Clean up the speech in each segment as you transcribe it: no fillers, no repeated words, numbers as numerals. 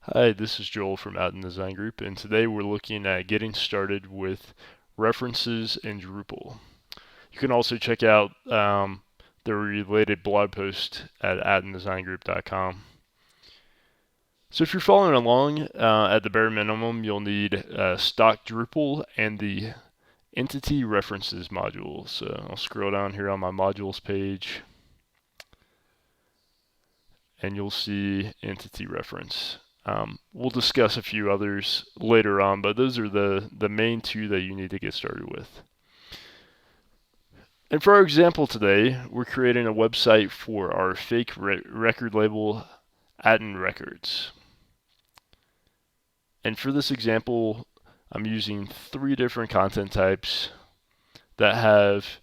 Hi, this is Joel from Atom Design Group, and today we're looking at getting started with references in Drupal. You can also check out the related blog post at atomdesigngroup.com. So if you're following along, at the bare minimum, you'll need stock Drupal and the entity references module. So I'll scroll down here on my modules page, and you'll see entity reference. We'll discuss a few others later on, but those are the main two that you need to get started with. And for our example today, we're creating a website for our fake record label, Atom Records. And for this example, I'm using 3 different content types that have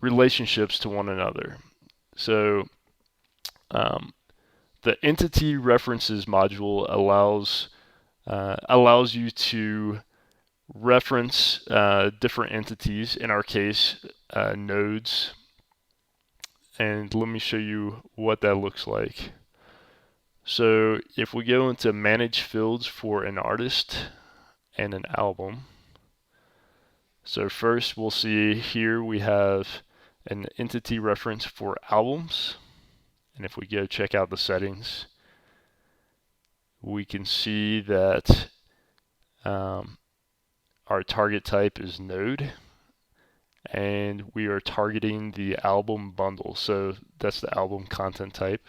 relationships to one another. So the entity references module allows you to reference different entities, in our case, nodes. And let me show you what that looks like. So if we go into manage fields for an artist and an album, so first we'll see here we have an entity reference for albums. And if we go check out the settings, we can see that our target type is node, and we are targeting the album bundle. So that's the album content type.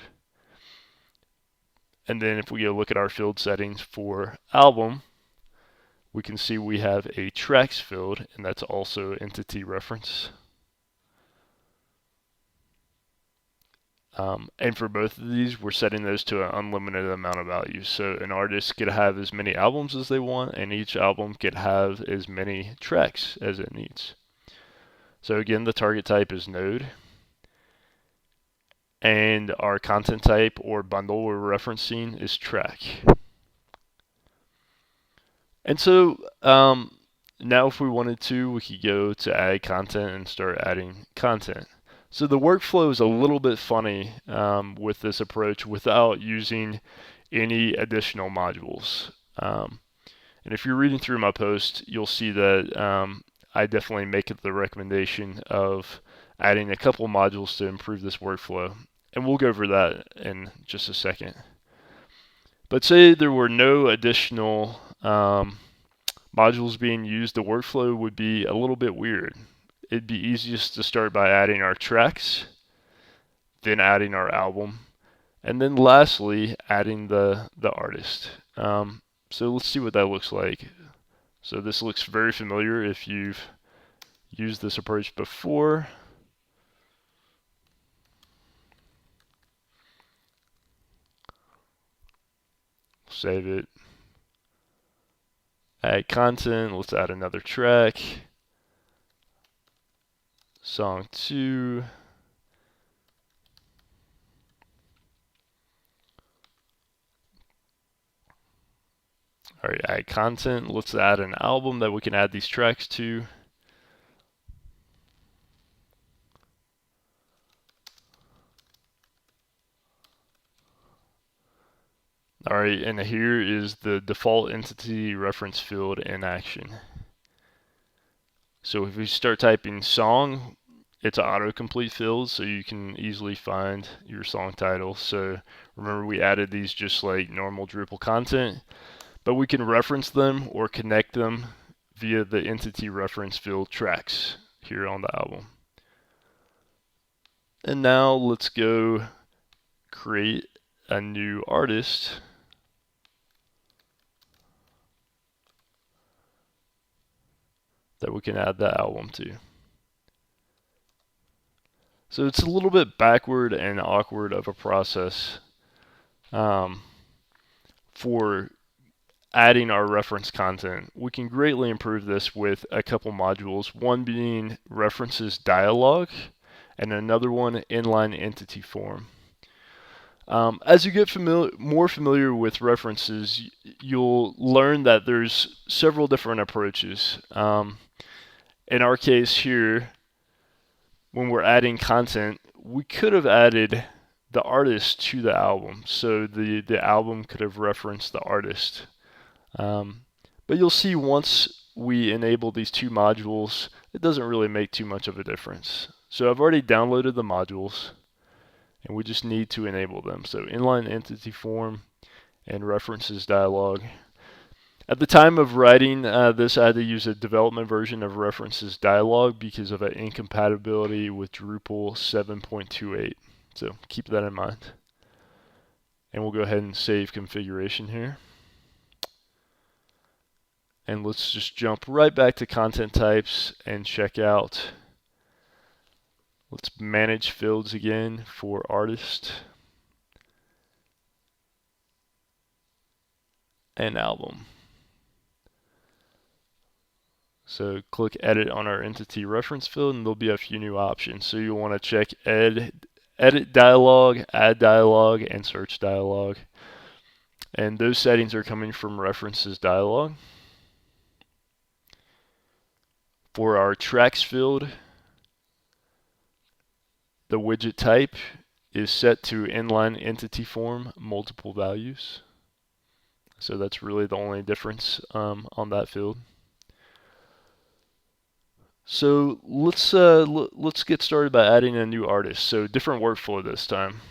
And then if we go look at our field settings for album, we can see we have a tracks field, and that's also entity reference. And for both of these, we're setting those to an unlimited amount of values. So an artist could have as many albums as they want, and each album could have as many tracks as it needs. So again, the target type is node, and our content type or bundle we're referencing is track. And so now if we wanted to, we could go to add content and start adding content. So the workflow is a little bit funny with this approach without using any additional modules. And if you're reading through my post, you'll see that I definitely make the recommendation of adding a couple modules to improve this workflow. And we'll go over that in just a second. But say there were no additional modules being used, the workflow would be a little bit weird. It'd be easiest to start by adding our tracks, then adding our album, and then lastly adding the artist. So let's see what that looks like. So this looks very familiar if you've used this approach before. Save it. Add content. Let's add another track. Song 2. All right, add content. Let's add an album that we can add these tracks to. All right, and here is the default entity reference field in action. So if we start typing song, it's an autocomplete field, so you can easily find your song title. So remember, we added these just like normal Drupal content, but we can reference them or connect them via the entity reference field tracks here on the album. And now let's go create a new artist. That we can add that album to. So it's a little bit backward and awkward of a process for adding our reference content. We can greatly improve this with a couple modules, one being references dialog and another one inline entity form. As you get more familiar with references, you'll learn that there's several different approaches. In our case here, when we're adding content, we could have added the artist to the album. So the album could have referenced the artist. But you'll see once we enable these two modules, it doesn't really make too much of a difference. So I've already downloaded the modules, and we just need to enable them. So inline entity form and references dialog. At the time of writing this, I had to use a development version of references dialog because of an incompatibility with Drupal 7.28. So keep that in mind. And we'll go ahead and save configuration here. And let's just jump right back to content types and check out. Let's manage fields again for artist and album. So click edit on our entity reference field and there'll be a few new options. So you'll want to check edit dialog, add dialog, and search dialog. And those settings are coming from references dialog. For our tracks field, the widget type is set to inline entity form multiple values. So that's really the only difference on that field. So let's get started by adding a new artist. So different workflow this time.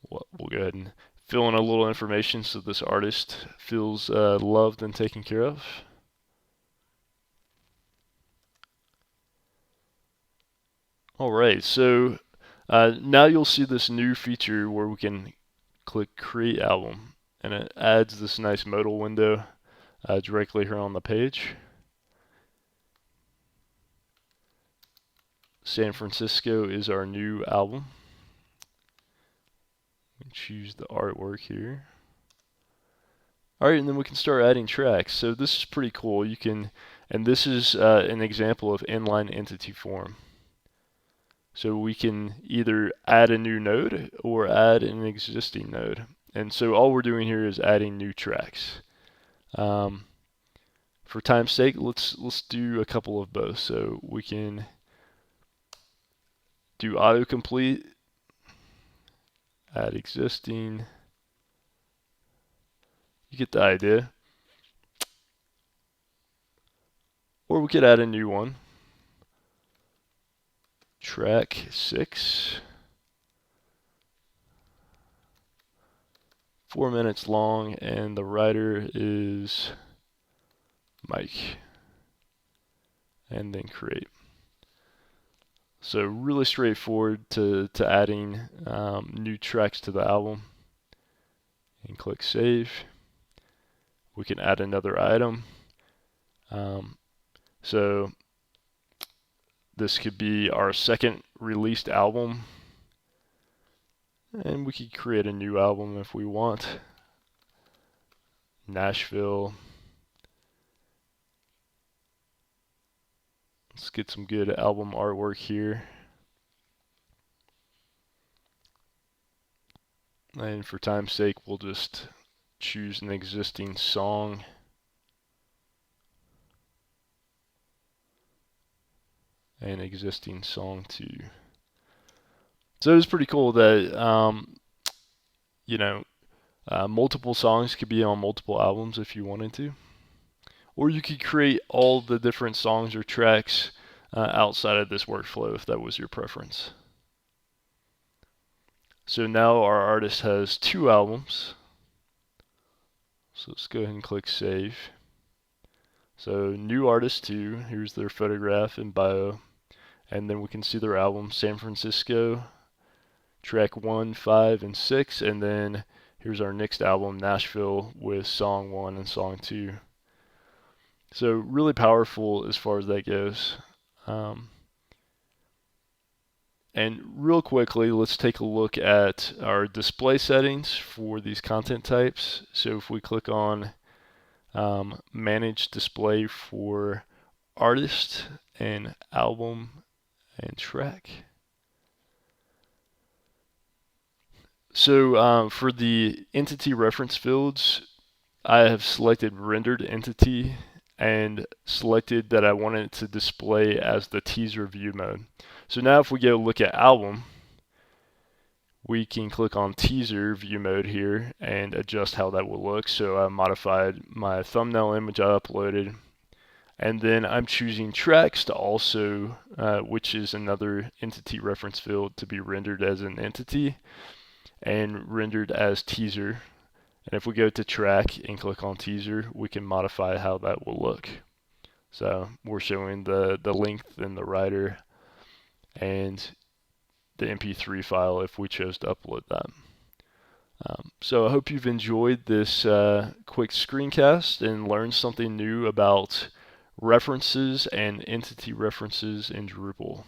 We'll go ahead and fill in a little information so this artist feels loved and taken care of. Alright, so now you'll see this new feature where we can click create album, and it adds this nice modal window directly here on the page. San Francisco is our new album. Choose the artwork here. Alright, and then we can start adding tracks. So this is pretty cool. You can, and this is an example of inline entity form. So we can either add a new node or add an existing node. And so all we're doing here is adding new tracks. For time's sake, let's do a couple of both. So we can do autocomplete, add existing. You get the idea. Or we could add a new one. Track 6. 4 minutes long, and the writer is Mike. And then create. So really straightforward to adding new tracks to the album. And click save. We can add another item. So this could be our second released album. And we could create a new album if we want. Nashville. Let's get some good album artwork here. And for time's sake, we'll just choose an existing song. And existing song too. So it was pretty cool that, multiple songs could be on multiple albums if you wanted to. Or you could create all the different songs or tracks outside of this workflow if that was your preference. So now our artist has 2 albums. So let's go ahead and click save. So new artist 2, here's their photograph and bio. And then we can see their album, San Francisco, track 1, 5, and 6. And then here's our next album, Nashville, with song 1 and song 2. So really powerful as far as that goes. And real quickly, let's take a look at our display settings for these content types. So if we click on Manage Display for Artist and Album and Track. So for the entity reference fields, I have selected rendered entity and selected that I wanted it to display as the teaser view mode. So now if we go look at album, we can click on teaser view mode here and adjust how that will look. So I modified my thumbnail image I uploaded, and then I'm choosing tracks to also, which is another entity reference field, to be rendered as an entity and rendered as teaser. And if we go to track and click on teaser, we can modify how that will look. So we're showing the length and the writer and the MP3 file if we chose to upload that. So I hope you've enjoyed this quick screencast and learned something new about references and entity references in Drupal.